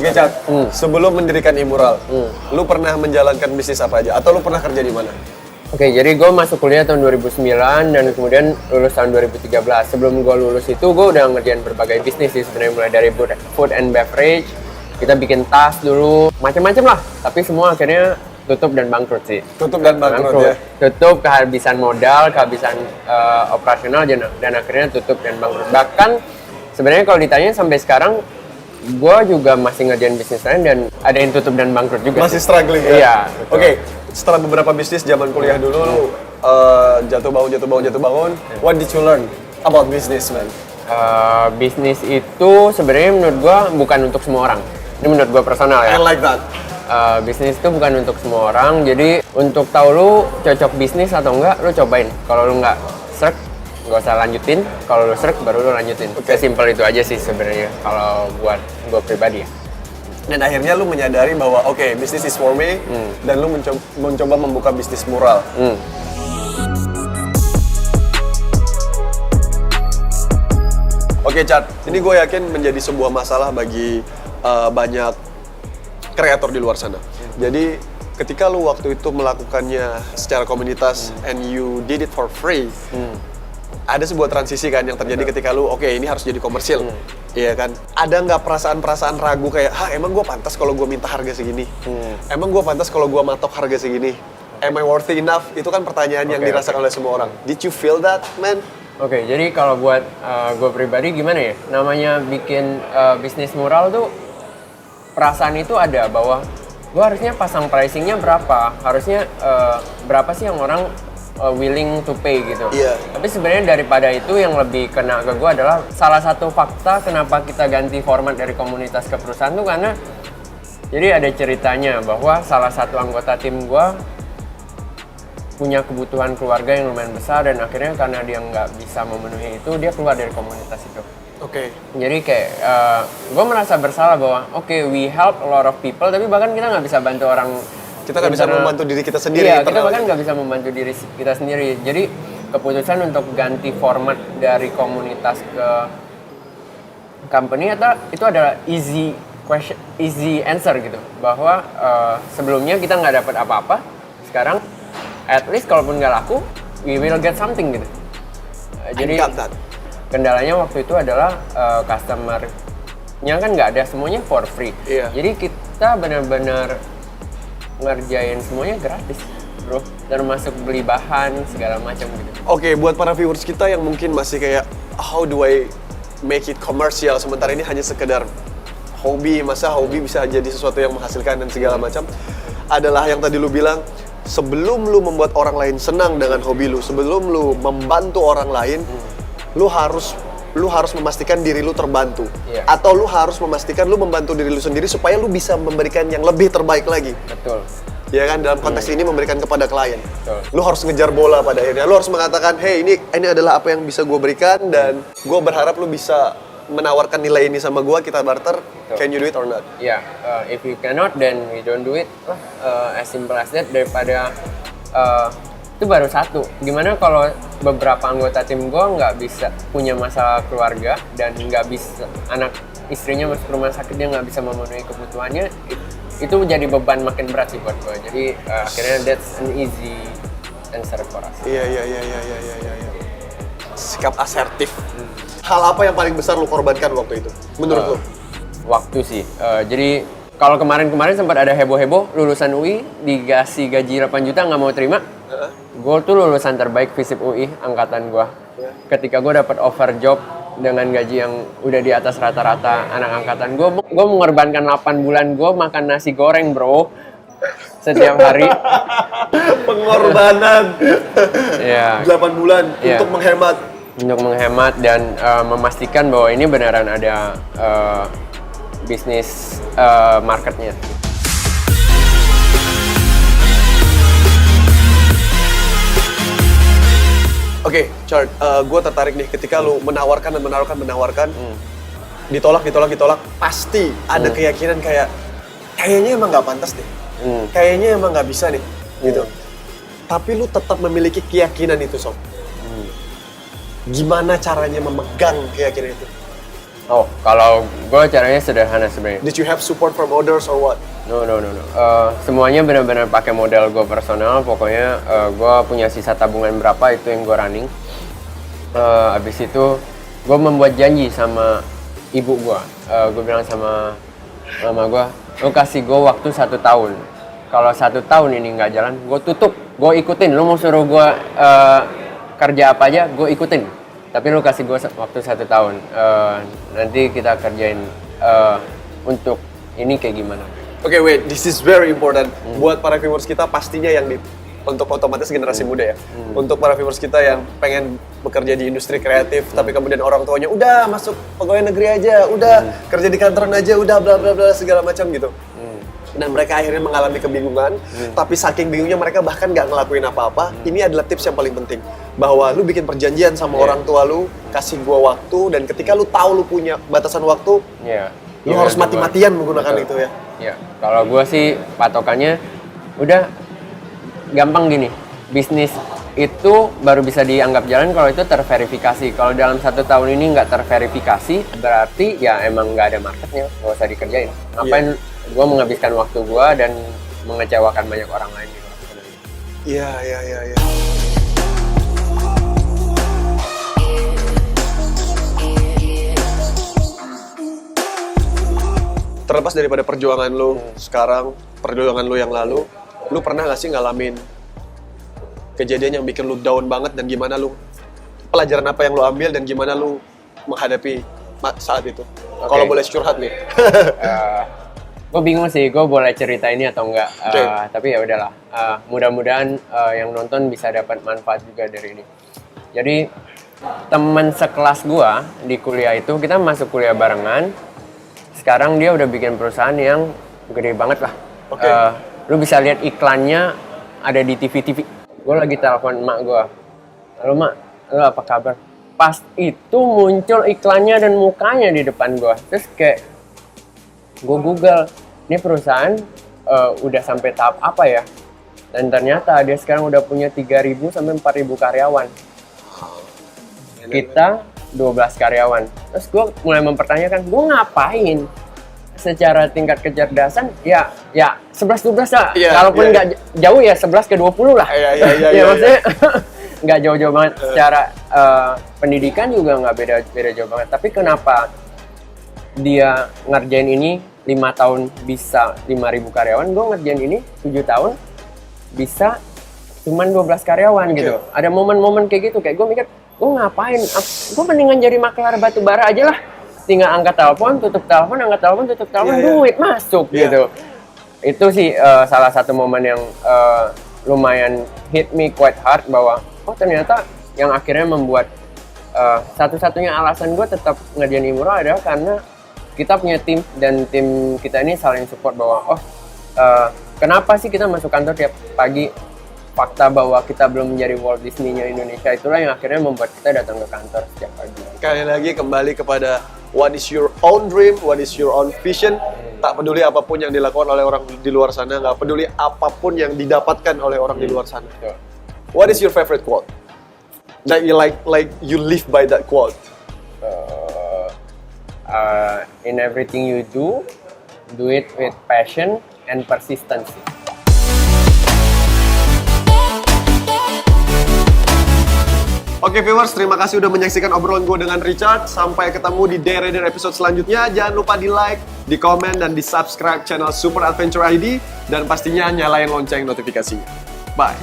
Oke, Chat. Sebelum mendirikan Immural, lu pernah menjalankan bisnis apa aja? Atau lu pernah kerja di mana? Oke, jadi gue masuk kuliah tahun 2009 dan kemudian lulus tahun 2013. Sebelum gue lulus itu, gue udah ngerjain berbagai bisnis sih sebenarnya, mulai dari food and beverage, kita bikin tas dulu, macam-macam lah. Tapi semua akhirnya tutup dan bangkrut sih. Tutup dan bangkrut ya? Tutup, kehabisan modal, kehabisan operasional, dan akhirnya tutup dan bangkrut. Bahkan sebenarnya kalau ditanya sampai sekarang, gue juga masih ngerjain bisnis lain dan ada yang tutup dan bangkrut juga. Masih struggling ya? Iya. Oke, setelah beberapa bisnis zaman kuliah dulu, lu jatuh bangun. What did you learn about business, man? Bisnis itu sebenarnya menurut gue bukan untuk semua orang. Ini menurut gue personal ya. I like that. Bisnis itu bukan untuk semua orang. Jadi untuk tahu lu cocok bisnis atau enggak, lu cobain. Kalau lu nggak srek, nggak usah lanjutin. Kalau lu srek, baru lu lanjutin. Sesimpel itu aja sih sebenarnya kalau buat gue pribadi ya. Dan akhirnya lu menyadari bahwa oke, business is for me, dan lu mencoba membuka bisnis mural. Oke, Chat, ini gue yakin menjadi sebuah masalah bagi banyak kreator di luar sana. Jadi ketika lu waktu itu melakukannya secara komunitas and you did it for free, ada sebuah transisi kan yang terjadi ketika lu oke, ini harus jadi komersil. Iya kan? Ada nggak perasaan-perasaan ragu kayak, emang gue pantas kalau gue minta harga segini? Emang gue pantas kalau gue matok harga segini? Am I worthy enough? Itu kan pertanyaan yang dirasakan oleh semua orang. Did you feel that, man? Oke, jadi kalau buat gue pribadi gimana ya? Namanya bikin bisnis mural tuh perasaan itu ada bahwa gue harusnya pasang pricingnya berapa? Harusnya berapa sih yang orang willing to pay gitu. Iya. Tapi sebenarnya daripada itu yang lebih kena ke gue adalah salah satu fakta kenapa kita ganti format dari komunitas ke perusahaan tuh karena jadi ada ceritanya bahwa salah satu anggota tim gue punya kebutuhan keluarga yang lumayan besar dan akhirnya karena dia nggak bisa memenuhi itu dia keluar dari komunitas itu. Oke. Jadi kayak gue merasa bersalah bahwa we help a lot of people tapi bahkan kita nggak bisa bantu orang. Kita nggak bisa membantu diri kita sendiri. Iya, kita bahkan nggak bisa membantu diri kita sendiri. Jadi keputusan untuk ganti format dari komunitas ke company itu adalah easy answer gitu. Bahwa sebelumnya kita nggak dapat apa-apa, sekarang at least kalaupun nggak laku, we will get something gitu. Jadi kendalanya waktu itu adalah customer-nya kan nggak ada, semuanya for free. Iya. Jadi kita benar-benar ngerjain semuanya gratis, bro. Termasuk beli bahan segala macam gitu. Oke, buat para viewers kita yang mungkin masih kayak how do I make it commercial, sementara ini hanya sekedar hobi, masa hobi bisa jadi sesuatu yang menghasilkan dan segala macam, adalah yang tadi lu bilang, sebelum lu membuat orang lain senang dengan hobi lu, sebelum lu membantu orang lain, lu harus memastikan diri lu terbantu. Atau lu harus memastikan lu membantu diri lu sendiri supaya lu bisa memberikan yang lebih terbaik lagi. Betul. Ya kan, dalam konteks ini memberikan kepada klien. Betul. Lu harus ngejar bola pada akhirnya. Lu harus mengatakan, hey ini adalah apa yang bisa gue berikan dan gue berharap lu bisa menawarkan nilai ini sama gue, kita barter. Betul. Can you do it or not? Ya, if you cannot then we don't do it. As simple as that. Daripada itu baru satu. Gimana kalau beberapa anggota tim gue nggak bisa punya masalah keluarga dan nggak bisa anak istrinya masuk rumah sakit, dia nggak bisa memenuhi kebutuhannya, itu jadi beban makin berat sih buat gue. Jadi akhirnya that's an easy answer for us. Iya. Sikap asertif. Hal apa yang paling besar lu korbankan waktu itu menurut lu? Waktu sih. Jadi kalau kemarin sempat ada heboh-heboh lulusan UI dikasih gaji 8 juta nggak mau terima. Gue tuh lulusan terbaik FISIP UI angkatan gue. Ketika gue dapat offer job dengan gaji yang udah di atas rata-rata anak angkatan gue mengorbankan 8 bulan gue makan nasi goreng, bro, setiap hari. Pengorbanan. 8 bulan untuk menghemat dan memastikan bahwa ini beneran ada bisnis marketnya. Oke, Chart, gue tertarik nih ketika lu menawarkan, ditolak, pasti ada keyakinan kayaknya emang nggak pantas deh, kayaknya emang nggak bisa nih, gitu. Tapi lu tetap memiliki keyakinan itu, Sob. Gimana caranya memegang keyakinan itu? Oh, kalau gue caranya sederhana sebenarnya. Did you have support from others or what? No. Semuanya benar-benar pakai modal gue personal. Pokoknya gue punya sisa tabungan berapa itu yang gue running. Abis itu gue membuat janji sama ibu gue. Gue bilang sama mama gue, lo kasih gue waktu 1 tahun. Kalau 1 tahun ini nggak jalan, gue tutup. Gue ikutin. Lo mau suruh gue kerja apa aja, gue ikutin. Tapi lo kasih gue waktu 1 tahun. Nanti kita kerjain untuk ini kayak gimana. Oke, wait, this is very important. Buat para viewers kita pastinya yang untuk otomatis generasi muda ya. Untuk para viewers kita yang pengen bekerja di industri kreatif, tapi kemudian orang tuanya udah masuk pegawai negeri aja, udah kerja di kantoran aja, udah bla bla bla segala macam gitu. Dan mereka akhirnya mengalami kebingungan, tapi saking bingungnya mereka bahkan nggak ngelakuin apa-apa. Ini adalah tips yang paling penting, bahwa lu bikin perjanjian sama orang tua lu, kasih gua waktu, dan ketika lu tahu lu punya batasan waktu, lu harus mati-matian menggunakan itu ya. Ya, kalau gue sih patokannya udah gampang gini, bisnis itu baru bisa dianggap jalan kalau itu terverifikasi. Kalau dalam 1 tahun ini nggak terverifikasi, berarti ya emang nggak ada marketnya, nggak usah dikerjain. Ngapain gue menghabiskan waktu gue dan mengecewakan banyak orang lain gitu. Iya. Terlepas daripada perjuangan lu sekarang, perjuangan lu yang lalu, lu pernah gak sih ngalamin kejadian yang bikin lu down banget, dan gimana lu, pelajaran apa yang lu ambil dan gimana lu menghadapi saat itu? Kalau boleh curhat nih. Gue bingung sih, gue boleh cerita ini atau enggak. Tapi ya udahlah. Mudah-mudahan yang nonton bisa dapat manfaat juga dari ini. Jadi teman sekelas gue di kuliah itu, kita masuk kuliah barengan. Sekarang dia udah bikin perusahaan yang gede banget lah. Lu bisa lihat iklannya ada di TV-TV. Gue lagi telepon emak gue. Halo mak, lu apa kabar? Pas itu muncul iklannya dan mukanya di depan gue. Terus kayak gue Google, ini perusahaan udah sampai tahap apa ya? Dan ternyata dia sekarang udah punya 3.000 sampai 4.000 karyawan. Kita 12 karyawan. Terus gue mulai mempertanyakan, gue ngapain? Secara tingkat kecerdasan, ya 11-12 lah. Kalaupun nggak jauh ya 11 ke 20 lah. Iya, maksudnya nggak jauh-jauh banget. Secara pendidikan juga nggak beda jauh banget. Tapi kenapa dia ngerjain ini 5 tahun bisa 5.000 karyawan, gue ngerjain ini 7 tahun bisa cuman 12 karyawan gitu. Ada momen-momen kayak gitu, kayak gue mikir, gue ngapain? Gue mendingan jadi maklar batu bara aja lah. Tinggal angkat telepon, tutup telepon, angkat telepon, tutup telepon, duit masuk gitu. Itu sih salah satu momen yang lumayan hit me quite hard, bahwa ternyata yang akhirnya membuat satu-satunya alasan gue tetap ngerjain Imura adalah karena kita punya tim, dan tim kita ini saling support bahwa kenapa sih kita masuk kantor tiap pagi. Fakta bahwa kita belum menjadi Walt Disney-nya Indonesia itulah yang akhirnya membuat kita datang ke kantor setiap pagi. Sekali lagi kembali kepada what is your own dream, what is your own vision. Tak peduli apapun yang dilakukan oleh orang di luar sana, nggak peduli apapun yang didapatkan oleh orang di luar sana. What is your favorite quote? That you like you live by that quote. In everything you do it with passion and persistency. Oke viewers, terima kasih udah menyaksikan obrolan gue dengan Richard. Sampai ketemu di Day episode selanjutnya. Jangan lupa di like, di komen, dan di subscribe channel Super Adventure ID. Dan pastinya nyalain lonceng notifikasinya. Bye.